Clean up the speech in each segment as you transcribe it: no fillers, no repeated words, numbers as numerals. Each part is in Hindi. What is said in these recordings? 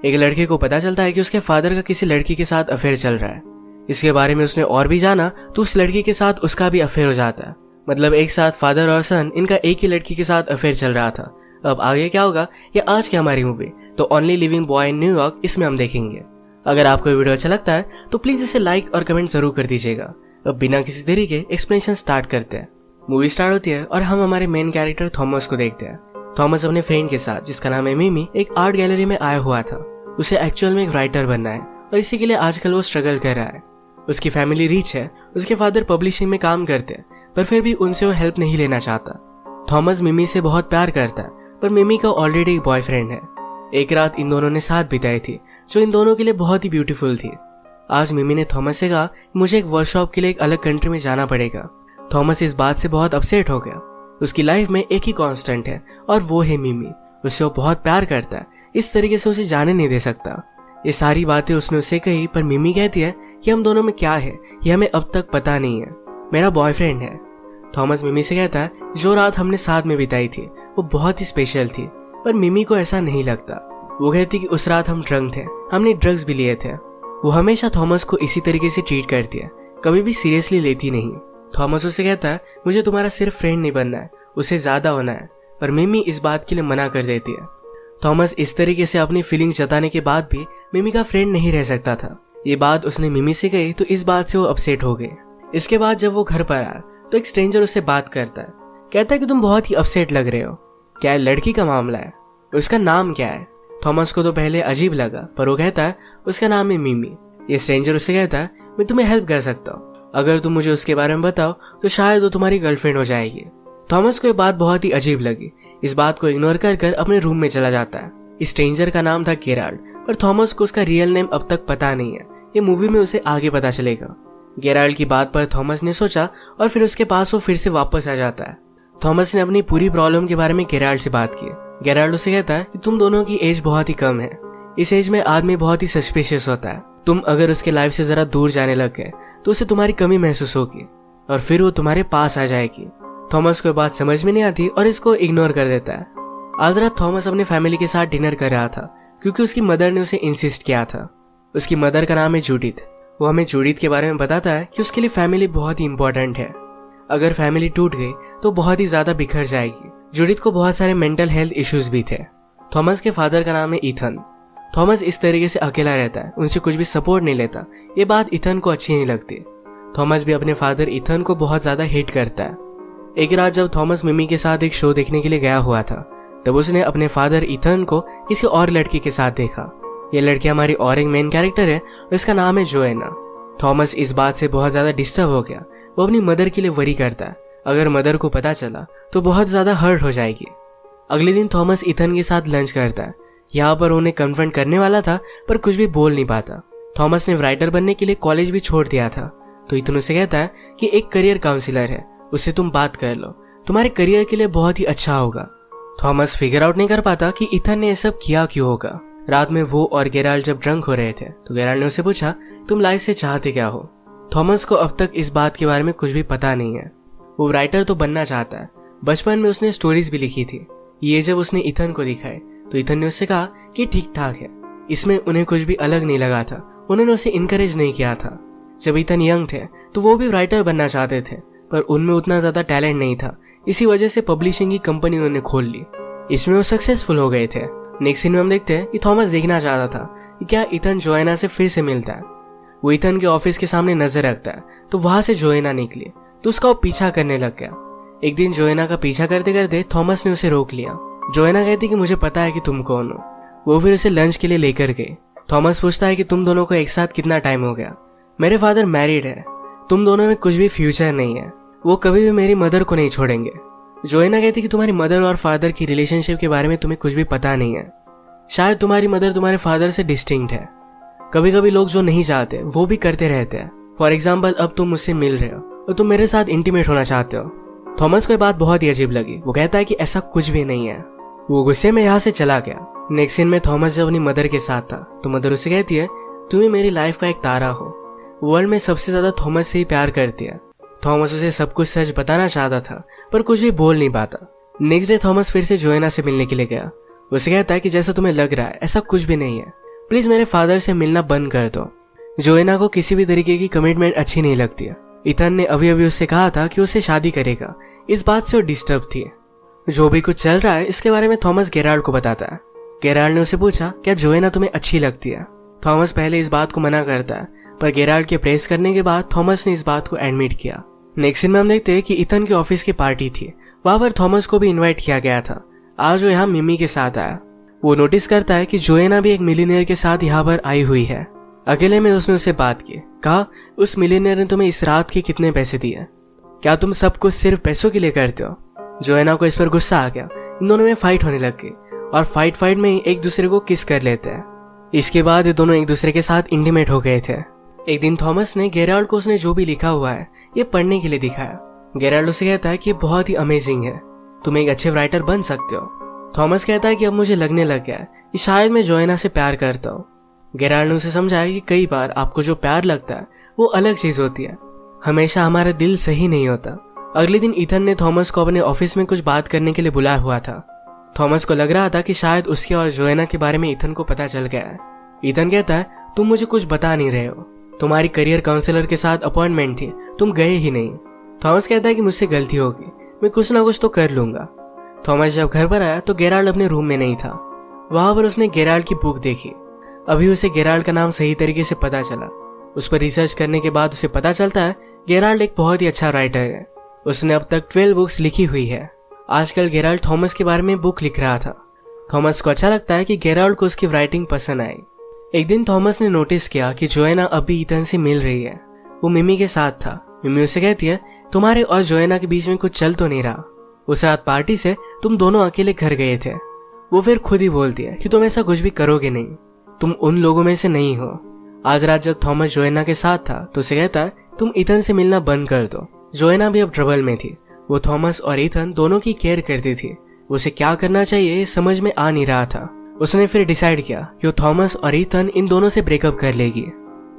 एक लड़के को पता चलता है कि उसके फादर का किसी लड़की के साथ अफेयर चल रहा है। इसके बारे में उसने और भी जाना तो उस लड़की के साथ उसका भी अफेयर हो जाता है। मतलब एक साथ फादर और सन इनका एक ही लड़की के साथ अफेयर चल रहा था। अब आगे क्या होगा ये आज की हमारी मूवी तो only living boy in New York इसमें हम देखेंगे। अगर आपको वीडियो अच्छा लगता है तो प्लीज इसे लाइक और कमेंट जरूर कर दीजिएगा। अब बिना किसी देरी के एक्सप्लेनेशन स्टार्ट करते हैं। मूवी स्टार्ट होती है और हम हमारे मेन कैरेक्टर थॉमस को देखते हैं। थॉमस अपने फ्रेंड के साथ जिसका नाम है मिमी एक आर्ट गैलरी में आया हुआ था। उसे एक्चुअल में एक राइटर बनना है और इसी के लिए आजकल वो स्ट्रगल कर रहा है। उसकी फैमिली रिच है, उसके फादर पब्लिशिंग में काम करते हैं पर फिर भी उनसे वो हेल्प नहीं लेना चाहता। थॉमस मिमी से बहुत प्यार करता है पर मिमी का ऑलरेडी एक बॉयफ्रेंड है। एक रात इन दोनों ने साथ बिताई थी जो इन दोनों के लिए बहुत ही ब्यूटीफुल थी। आज मिमी ने थॉमस से कहा मुझे एक वर्कशॉप के लिए एक अलग कंट्री में जाना पड़ेगा। थॉमस इस बात से बहुत अपसेट हो गया। उसकी लाइफ में एक ही कांस्टेंट है और वो है मिमी। उससे वो बहुत प्यार करता है, इस तरीके से उसे जाने नहीं दे सकता। ये सारी बातें उसने उसे कही पर मिमी कहती है कि हम दोनों में क्या है ये हमें अब तक पता नहीं है, मेरा बॉयफ्रेंड है। थॉमस मिमी से कहता है जो रात हमने साथ में बिताई थी वो बहुत ही स्पेशल थी पर मिमी को ऐसा नहीं लगता। वो कहती कि उस रात हम ड्रंक थे, हमने ड्रग्स भी लिए थे। वो हमेशा थॉमस को इसी तरीके से ट्रीट करती है, कभी भी सीरियसली लेती नहीं। थॉमस उसे कहता है मुझे तुम्हारा सिर्फ फ्रेंड नहीं बनना है, उसे ज्यादा होना है, पर मिमी इस बात के लिए मना कर देती है। थॉमस इस तरीके से अपनी फीलिंग्स जताने के बाद भी मिमी का फ्रेंड नहीं रह सकता था। ये बात उसने मिमी से कही तो इस बात से वो अपसेट हो गए। इसके बाद जब वो घर पर आया तो एक स्ट्रेंजर उससे बात करता है, कहता है कि तुम बहुत ही अपसेट लग रहे हो, क्या लड़की का मामला है, उसका नाम क्या है। थॉमस को तो पहले अजीब लगा पर वो कहता है उसका नाम है मिमी। ये स्ट्रेंजर उससे कहता है मैं तुम्हें हेल्प कर सकता हूँ, अगर तुम मुझे उसके बारे में बताओ तो शायद वो तुम्हारी गर्लफ्रेंड हो जाएगी। थॉमस को ये बात बहुत ही अजीब लगी। इस बात को इग्नोर कर अपने रूम में चला जाता है। इस स्ट्रेंजर का नाम था गेराल्ड पर थॉमस को उसका रियल नेम अब तक पता नहीं है। ये मूवी में उसे आगे पता चलेगा। गेराल्ड की बात पर थॉमस ने सोचा और फिर उसके पास वो फिर से वापस आ जाता है। थॉमस ने अपनी पूरी प्रॉब्लम के बारे में गेराल्ड से बात की। गेराल्ड उसे कहता है कि तुम दोनों की एज बहुत ही कम है, इस एज में आदमी बहुत ही सस्पिशियस होता है। तुम अगर उसके लाइफ से जरा दूर जाने लग गए तो उसे तुम्हारी कमी महसूस होगी और फिर वो तुम्हारे पास आ जाएगी। थॉमस को ये बात समझ में नहीं आती और इसको इग्नोर कर देता है। आज रात थॉमस अपने फैमिली के साथ डिनर कर रहा था क्योंकि उसकी मदर ने उसे इंसिस्ट किया था। उसकी मदर का नाम है जूडिथ। वो हमें जूडिथ के बारे में बताता है कि उसके लिए फैमिली बहुत ही इंपॉर्टेंट है। अगर फैमिली टूट गई तो बहुत ही ज्यादा बिखर जाएगी। जूडिथ को बहुत सारे मेंटल हेल्थ इश्यूज भी थे। थॉमस के फादर का नाम है ईथन। थॉमस इस तरीके से अकेला रहता है, उनसे कुछ भी सपोर्ट नहीं लेता। ये बात ईथन को अच्छी नहीं लगती। थॉमस भी अपने फादर ईथन को बहुत ज्यादा हेट करता है। एक रात जब थॉमस मिमी के साथ एक शो देखने के लिए गया हुआ था तब उसने अपने फादर ईथन को किसी और लड़की के साथ देखा। ये लड़की हमारी और एक मेन कैरेक्टर है और इसका नाम है जोएना। थॉमस इस बात से बहुत ज्यादा डिस्टर्ब हो गया। वो अपनी मदर के लिए वरी करता है, अगर मदर को पता चला तो बहुत ज्यादा हर्ट हो जाएगी। अगले दिन थॉमस ईथन के साथ लंच करता है। यहाँ पर उन्हें कन्फ्रंट करने वाला था पर कुछ भी बोल नहीं पाता। थॉमस ने राइटर बनने के लिए कॉलेज भी छोड़ दिया था तो ईथन उसे कहता है कि एक करियर काउंसलर है, उससे तुम बात कर लो, तुम्हारे करियर के लिए बहुत ही अच्छा होगा। थॉमस फिगर आउट नहीं कर पाता कि ईथन ने ये सब किया क्यों होगा। रात में वो और गेराल्ड जब ड्रंक हो रहे थे तो गेराल्ड ने उसे पूछा तुम लाइफ से चाहते क्या हो। थॉमस को अब तक इस बात के बारे में कुछ भी पता नहीं है। वो राइटर तो बनना चाहता है, बचपन में उसने स्टोरीज भी लिखी थी। ये जब उसने ईथन को दिखाए तो ईथन ने उससे कहा कि ठीक ठाक है। इसमें उन्हें कुछ भी अलग नहीं लगा था, उन्होंने उसे इनकरेज नहीं किया था। जब ईथन यंग थे तो वो भी राइटर बनना चाहते थे पर उनमें उतना ज्यादा टैलेंट नहीं था, इसी वजह से पब्लिशिंग की कंपनी उन्होंने खोल ली। इसमें वो सक्सेसफुल हो गए थे। नेक्स्ट सीन में हम देखते हैं कि थॉमस देखना चाहता था कि क्या ईथन जोएना से फिर से मिलता है। वो ईथन के ऑफिस के सामने नजर रखता है तो वहां से जोएना निकली तो उसका वो पीछा करने लग गया। एक दिन जोएना का पीछा करते करते थॉमस ने उसे रोक लिया। जोएना कहती कि मुझे पता है कि तुम कौन हो। वो फिर उसे लंच के लिए लेकर गए। थॉमस पूछता है कि तुम दोनों को एक साथ कितना टाइम हो गया। मेरे फादर मैरिड है, तुम दोनों में कुछ भी फ्यूचर नहीं है, वो कभी भी मेरी मदर को नहीं छोड़ेंगे। जोएना कहती कि तुम्हारी मदर और फादर की रिलेशनशिप के बारे में तुम्हें कुछ भी पता नहीं है। शायद तुम्हारी मदर तुम्हारे फादर से डिस्टिंक्ट है। कभी कभी लोग जो नहीं चाहते वो भी करते रहते हैं। फॉर एग्जाम्पल अब तुम मुझसे मिल रहे हो और तुम मेरे साथ इंटीमेट होना चाहते हो। थॉमस को ये बात बहुत ही अजीब लगी। वो कहता है कि ऐसा कुछ भी नहीं है। वो गुस्से में यहाँ से चला गया। नेक्स्ट सीन में थॉमस जब अपनी मदर के साथ था तो मदर उसे कहती है तुम ही मेरी लाइफ का एक तारा हो। वर्ल्ड में सबसे ज्यादा थॉमस से ही प्यार करती है। थॉमस उसे सब कुछ सच बताना चाहता था पर कुछ भी बोल नहीं पाता। नेक्स्ट डे थॉमस फिर से जोएना से मिलने के लिए गया। उसे कहता है कि जैसा तुम्हें लग रहा है ऐसा कुछ भी नहीं है, प्लीज मेरे फादर से मिलना बंद कर दो। जोएना को किसी भी तरीके की कमिटमेंट अच्छी नहीं लगती है। इथन ने अभी अभी उससे कहा था कि उससे शादी करेगा, इस बात से वो डिस्टर्ब थी। जो भी कुछ चल रहा है इसके बारे में थॉमस गेराल्ड को बताता है। गेराल्ड ने उसे पूछा, क्या जोएना तुम्हें अच्छी लगती है? थॉमस पहले इस बात को मना करता है, पर गेराल्ड के प्रेस करने के बाद थॉमस ने इस बात को एडमिट किया। नेक्स्ट सीन में हम देखते हैं कि इथन के ऑफिस की पार्टी थी, वहां पर थॉमस को भी इन्वाइट किया गया था। आज वो यहाँ मिमी के साथ आया। वो नोटिस करता है कि जोएना भी एक मिलीनियर के साथ यहाँ पर आई हुई है। अकेले में उसने उससे बात की, कहा उस मिलीनियर ने तुम्हें इस रात के कितने पैसे दिए? क्या तुम सब कुछ सिर्फ पैसों के लिए करते हो? जोएना को इस पर गुस्सा आ गया। इन दोनों में फाइट होने लग गई और फाइट में ही एक दूसरे को किस कर लेते हैं। इसके बाद ये दोनों एक दूसरे के साथ इंटीमेट हो गए थे। एक दिन थॉमस ने गेराल्ड को उसने जो भी लिखा हुआ है ये पढ़ने के लिए दिखाया। गेराल्ड उसे कहता है कि ये बहुत ही अमेजिंग है, तुम एक अच्छे राइटर बन सकते हो। थॉमस कहता है कि अब मुझे लगने लग गया है कि शायद मैं जोएना से प्यार करता हूँ। गेराल्ड ने उसे समझाया कि कई बार आपको जो प्यार लगता है वो अलग चीज होती है, हमेशा हमारा दिल सही नहीं होता। अगले दिन इथन ने थॉमस को अपने ऑफिस में कुछ बात करने के लिए बुलाया हुआ था। थॉमस को लग रहा था कि शायद उसके और जोएना के बारे में इथन को पता चल गया है। इथन कहता है, तुम मुझे कुछ बता नहीं रहे हो, तुम्हारी करियर काउंसलर के साथ अपॉइंटमेंट थी, तुम गए ही नहीं। थॉमस कहता है कि मुझसे गलती होगी, मैं कुछ ना कुछ तो कर लूंगा। थॉमस जब घर पर आया तो गेराल्ड अपने रूम में नहीं था। वहां पर उसने गेराल्ड की बुक देखी। अभी उसे गेराल्ड का नाम सही तरीके से पता चला। उस पर रिसर्च करने के बाद उसे पता चलता है गेराल्ड एक बहुत ही अच्छा राइटर है। उसने अब तक 12 बुक्स लिखी हुई है। आजकल गेराल्ड थॉमस के बारे में बुक लिख रहा था। थॉमस को अच्छा लगता है कि गेराल्ड को उसकी राइटिंग पसंद आई। एक दिन थॉमस ने नोटिस किया कि जोएना अभी इथन से मिल रही है। वो मिमी के साथ था। मिमी उसे कहती है, तुम्हारे और जोएना के बीच में कुछ चल तो नहीं रहा? उस रात पार्टी से तुम दोनों अकेले घर गए थे। वो फिर खुद ही बोलती है कि तुम ऐसा कुछ भी करोगे नहीं, तुम उन लोगों में से नहीं हो। आज रात जब थॉमस जोएना के साथ था तो उसे कहता है, तुम इथन से मिलना बंद कर दो। जोएना भी अब ट्रबल में थी। वो थॉमस और इथन दोनों की केयर करती थी। उसे क्या करना चाहिए समझ में आ नहीं रहा था। उसने फिर डिसाइड किया कि वो थॉमस और इथन इन दोनों से ब्रेकअप कर लेगी।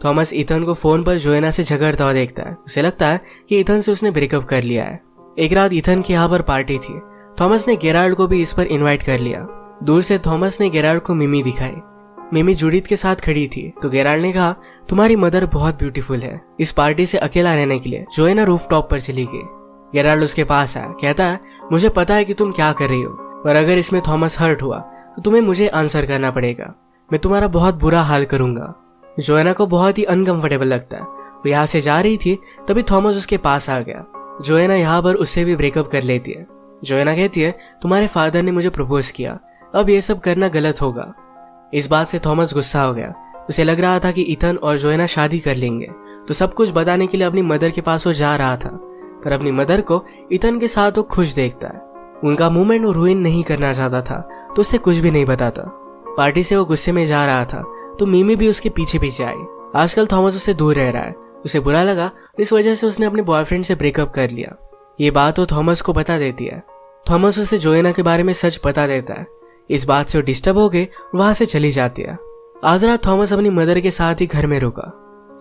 थॉमस इथन को फोन पर जोएना से झगड़ता हुआ देखता है। उसे लगता है कि इथन से उसने ब्रेकअप कर लिया है। एक रात इथन की यहाँ पर पार्टी थी। थॉमस ने गेराल्ड को भी इस पर इन्वाइट कर लिया। दूर से थॉमस ने गेराल्ड को मिमी दिखाई। मिमी जूडिथ के साथ खड़ी थी तो गेराल्ड ने कहा, तुम्हारी मदर बहुत ब्यूटीफुल है। इस पार्टी से अकेला रहने के लिए जोएना रूफटॉप पर चली गई। गेराल्ड उसके पास आया, कहता है, मुझे पता है कि तुम क्या कर रही हो, पर अगर इसमें थॉमस हर्ट हुआ तो तुम्हें मुझे आंसर करना पड़ेगा। मैं तुम्हारा बहुत बुरा हाल करूंगा। जोएना को बहुत ही अनकंफर्टेबल लगता है। वो यहाँ से जा रही थी तभी थॉमस उसके पास आ गया। जोएना यहाँ पर उससे भी ब्रेकअप कर लेती है। जोएना कहती है, तुम्हारे फादर ने मुझे प्रपोज किया, अब ये सब करना गलत होगा। इस बात से थॉमस गुस्सा हो गया। उसे लग रहा था कि इथन और जोएना शादी कर लेंगे तो सब कुछ बताने के लिए अपनी मदर के पास वो जा रहा था, पर अपनी मदर को इथन के साथ वो खुश देखता है। उनका मूवमेंट वो रुइन नहीं करना चाहता था तो उससे कुछ भी नहीं बताता। पार्टी से वो गुस्से में जा रहा था तो मिमी भी उसके पीछे पीछे आई। आजकल थॉमस उससे दूर रह रहा है। उसे बुरा लगा, इस वजह से उसने अपने बॉयफ्रेंड से ब्रेकअप कर लिया। ये बात वो थॉमस को बता देती है। थॉमस उसे जोएना के बारे में सच बता देता है। इस बात से वो डिस्टर्ब हो गए, वहां से चली जाती है। आज रात थॉमस अपनी मदर के साथ ही घर में रुका।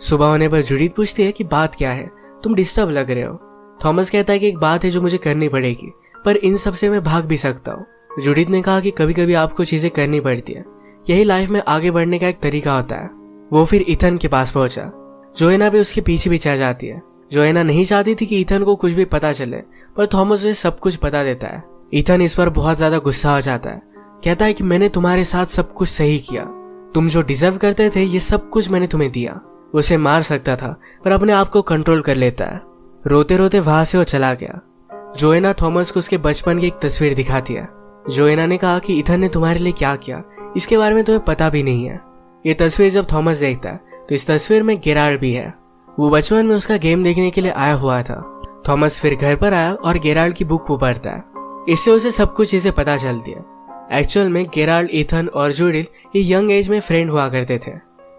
सुबह होने पर जूडिथ पूछती है कि बात क्या है, तुम डिस्टर्ब लग रहे हो। थॉमस कहता है कि एक बात है जो मुझे करनी पड़ेगी, पर इन सब से मैं भाग भी सकता हूँ। जूडिथ ने कहा कि कभी कभी आपको चीजें करनी पड़ती है, यही लाइफ में आगे बढ़ने का एक तरीका होता है। वो फिर इथन के पास पहुंचा। जोएना भी उसके पीछे चल जाती है। जोएना नहीं चाहती थी कि इथन को कुछ भी पता चले, पर थॉमस उसे सब कुछ बता देता है। इथन इस पर बहुत ज्यादा गुस्सा हो जाता है। कहता है कि मैंने तुम्हारे साथ सब कुछ सही किया, तुम जो डिजर्व करते थे ये सब कुछ मैंने तुम्हें दिया। उसे मार सकता था पर अपने आप को कंट्रोल कर लेता है। रोते रोते वहां से वो चला गया। जोएना थॉमस को उसके बचपन की एक तस्वीर दिखाती है। जोएना ने कहा कि इथन ने तुम्हारे लिए क्या किया इसके बारे में तुम्हें पता भी नहीं है। ये तस्वीर जब थॉमस देखता है तो इस तस्वीर में गेराल्ड भी है। वो बचपन में उसका गेम देखने के लिए आया हुआ था। थॉमस फिर घर पर आया और गेराल्ड की बुक को पढ़ता है। इससे उसे सब कुछ चीजें पता चलती है। एक्चुअल में गेराल्ड, इथन और जूडिथ ये यंग एज में फ्रेंड हुआ करते थे।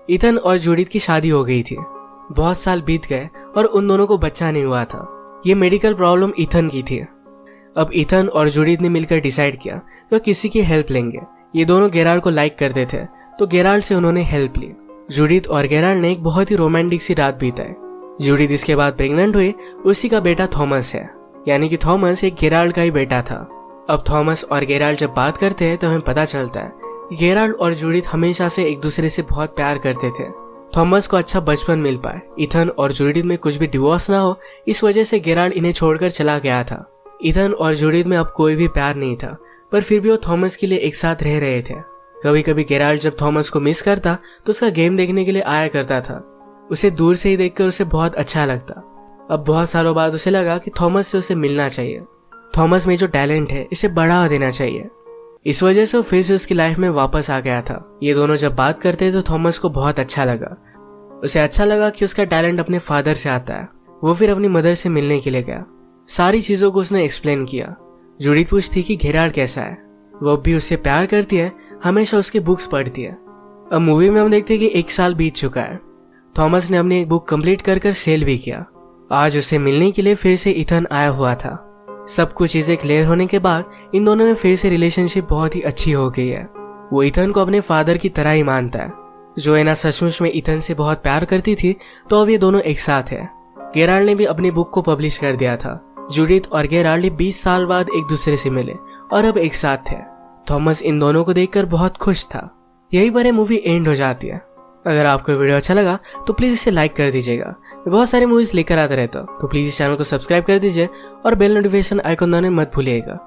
इथन और जूडिथ की शादी हो गई थी। बहुत साल बीत गए और उन दोनों को बच्चा नहीं हुआ था। ये मेडिकल प्रॉब्लम इथन की थी। अब इथन और जूडिथ ने मिलकर डिसाइड किया कि वो किसी की हेल्प लेंगे। ये दोनों गेराल्ड को लाइक करते थे तो गेराल्ड से उन्होंने हेल्प ली। जूडिथ और गेराल्ड ने एक बहुत ही रोमांटिक सी रात बिताई। जूडिथ इसके बाद प्रेग्नेंट हुई। उसी का बेटा थॉमस है, यानी कि थॉमस एक गेराल्ड का ही बेटा था। अब थॉमस और गेराल्ड जब बात करते हैं तो हमें पता चलता है गेराल्ड और जूडिथ हमेशा से एक दूसरे से बहुत प्यार करते थे। थॉमस को अच्छा बचपन मिल पाए, इथन और जूडिथ में कुछ भी डिवोर्स ना हो, इस वजह से गेराल्ड इन्हें छोड़कर चला गया था। इथन और जूडिथ में अब कोई भी प्यार नहीं था, पर फिर भी वो थॉमस के लिए एक साथ रह रहे थे। कभी कभी गेराल्ड जब थॉमस को मिस करता तो उसका गेम देखने के लिए आया करता था। उसे दूर से ही देखकर उसे बहुत अच्छा लगता। अब बहुत सालों बाद उसे लगा कि थॉमस से उसे मिलना चाहिए। थॉमस में जो टैलेंट है इसे बढ़ावा देना चाहिए। इस वजह से वो फिर से उसकी लाइफ में वापस आ गया था। ये दोनों जब बात करते तो थॉमस को बहुत अच्छा लगा। उसे अच्छा लगा कि उसका टैलेंट अपने फादर से आता है। वो फिर अपनी मदर से मिलने के लिए गया। सारी चीजों को उसने एक्सप्लेन किया। जूडिथ पूछती कि गेराल्ड कैसा है। वो भी उससे प्यार करती है, हमेशा उसकी बुक्स पढ़ती है। अब मूवी में हम देखते हैं कि 1 साल बीत चुका है। थॉमस ने अपनी एक बुक कंप्लीट कर सेल भी किया। आज उसे मिलने के लिए फिर से इथन आया हुआ था। सब कुछ चीजें क्लियर होने के बाद इन दोनों में फिर से रिलेशनशिप बहुत ही अच्छी हो गई है। वो इथन को अपने फादर की तरह ही मानता है। जोएना सचमुच में इथन से बहुत प्यार करती थी, तो अब ये दोनों एक साथ है। गेराल्ड ने भी अपनी बुक को पब्लिश कर दिया था। जूडिथ और गेराल्ड 20 साल बाद एक दूसरे से मिले और अब एक साथ थे। थॉमस इन दोनों को देखकर बहुत खुश था। यही पर मूवी एंड हो जाती है। अगर आपको वीडियो अच्छा लगा तो प्लीज इसे लाइक कर दीजिएगा। मैं बहुत सारी मूवीज लेकर आता रहता हूँ, तो प्लीज इस चैनल को सब्सक्राइब कर दीजिए और बेल नोटिफिकेशन आइकन दबाना मत भूलिएगा।